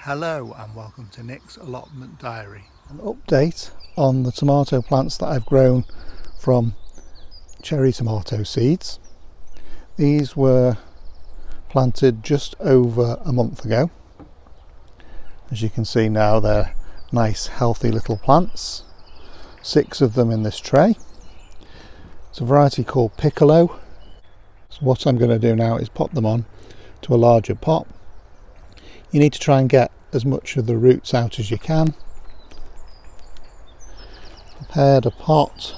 Hello and welcome to Nick's Allotment Diary. An update on the tomato plants that I've grown from cherry tomato seeds. These were planted just over a month ago. As you can see now, they're nice healthy little plants. 6 of them in this tray. It's a variety called Piccolo. So what I'm going to do now is pop them on to a larger pot. You need to try and get as much of the roots out as you can. Prepared a pot,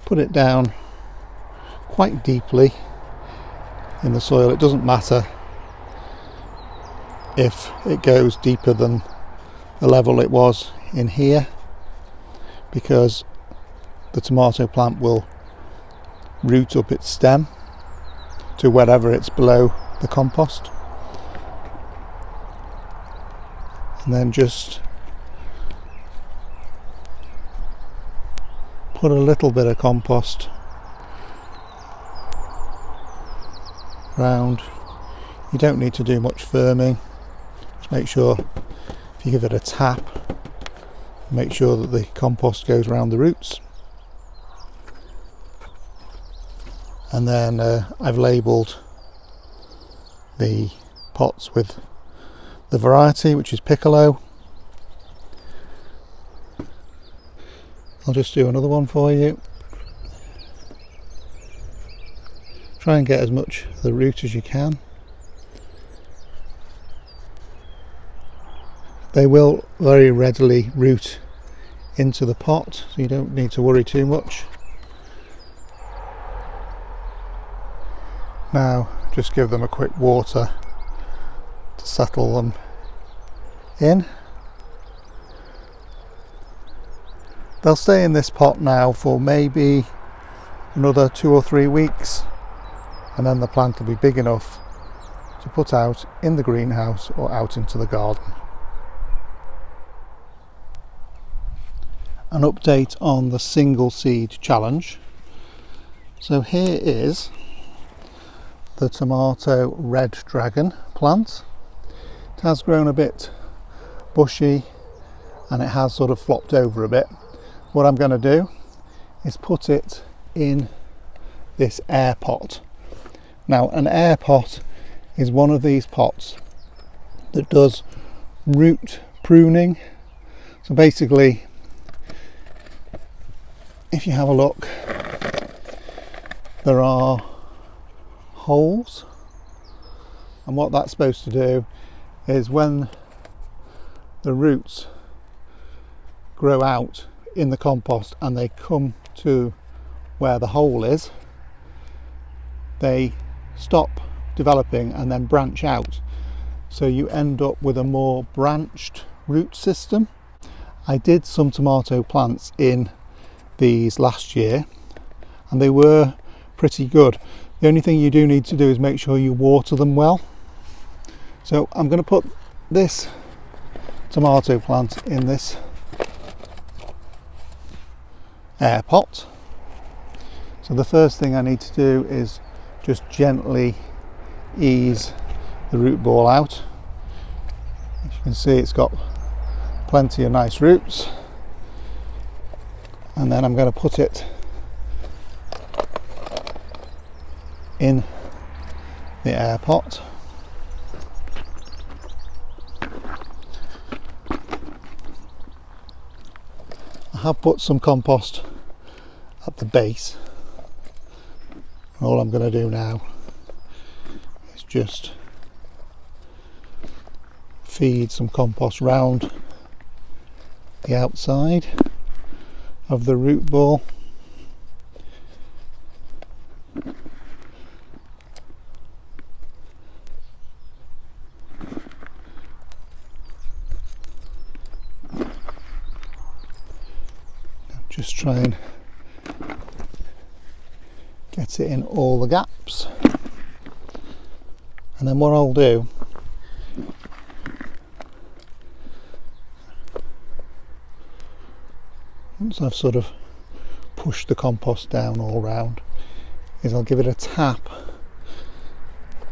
put it down quite deeply in the soil. It doesn't matter if it goes deeper than the level it was in here, because the tomato plant will root up its stem to wherever it's below the compost, and then just put a little bit of compost around. You don't need to do much firming. Just make sure, if you give it a tap, make sure that the compost goes around the roots. And then I've labelled the pots with the variety, which is Piccolo. I'll just do another one for you. Try and get as much of the root as you can. They will very readily root into the pot, so you don't need to worry too much. Now just give them a quick water to settle them in. They'll stay in this pot now for maybe another 2 or 3 weeks, and then the plant will be big enough to put out in the greenhouse or out into the garden. An update on the single seed challenge. So here is the tomato red dragon plant. It has grown a bit bushy and it has sort of flopped over a bit. What I'm going to do is put it in this air pot. Now, an air pot is one of these pots that does root pruning. So basically, if you have a look, there are holes, and what that's supposed to do is when the roots grow out in the compost and they come to where the hole is, they stop developing and then branch out, so you end up with a more branched root system. I did some tomato plants in these last year and they were pretty good. The only thing you do need to do is make sure you water them well. So I'm going to put this tomato plant in this air pot. So the first thing I need to do is just gently ease the root ball out. As you can see, it's got plenty of nice roots. And then I'm going to put it in the air pot. I have put some compost at the base. All I'm going to do now is just feed some compost round the outside of the root ball. Just try and get it in all the gaps, and then what I'll do, once I've sort of pushed the compost down all round, is I'll give it a tap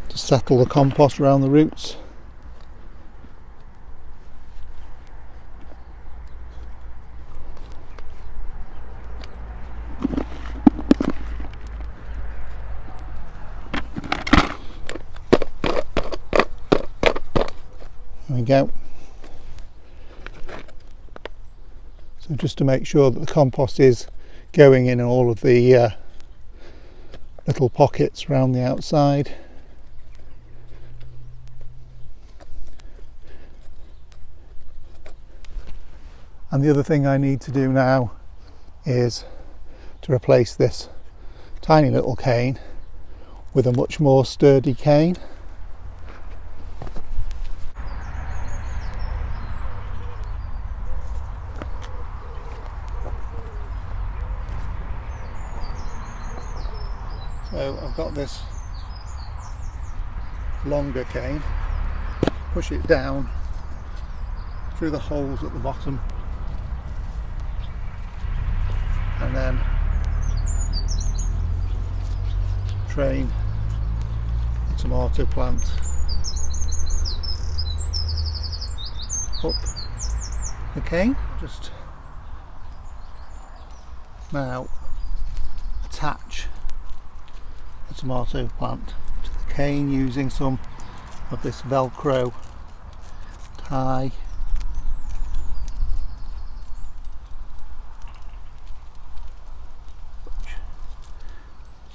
to settle the compost around the roots. There we go. So just to make sure that the compost is going in all of the little pockets around the outside. And the other thing I need to do now is to replace this tiny little cane with a much more sturdy cane. So I've got this longer cane, push it down through the holes at the bottom, and then train the tomato plant up the cane. Just now attach the tomato plant to the cane using some of this Velcro tie.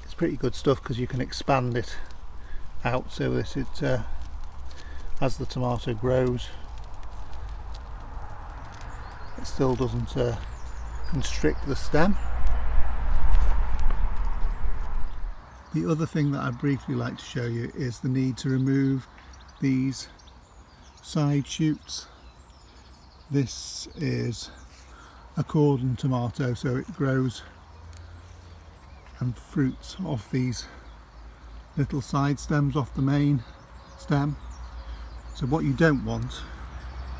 It's pretty good stuff because you can expand it out so this as the tomato grows it still doesn't constrict the stem. The other thing that I'd briefly like to show you is the need to remove these side shoots. This is a cordon tomato, so it grows and fruits off these little side stems off the main stem. So what you don't want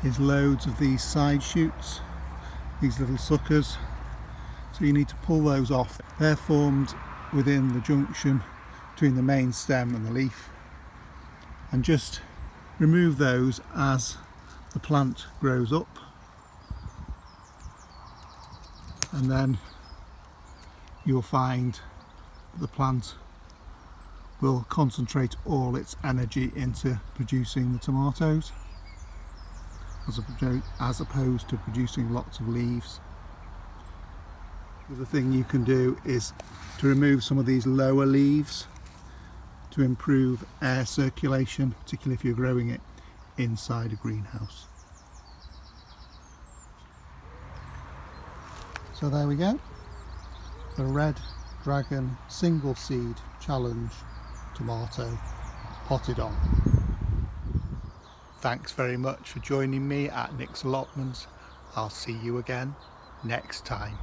is loads of these side shoots, these little suckers. So you need to pull those off. They're formed within the junction between the main stem and the leaf, and just remove those as the plant grows up, and then you'll find that the plant will concentrate all its energy into producing the tomatoes as opposed to producing lots of leaves. The other thing you can do is to remove some of these lower leaves to improve air circulation, particularly if you're growing it inside a greenhouse. So there we go, the Red Dragon Single Seed Challenge tomato potted on. Thanks very much for joining me at Nick's Allotments. I'll see you again next time.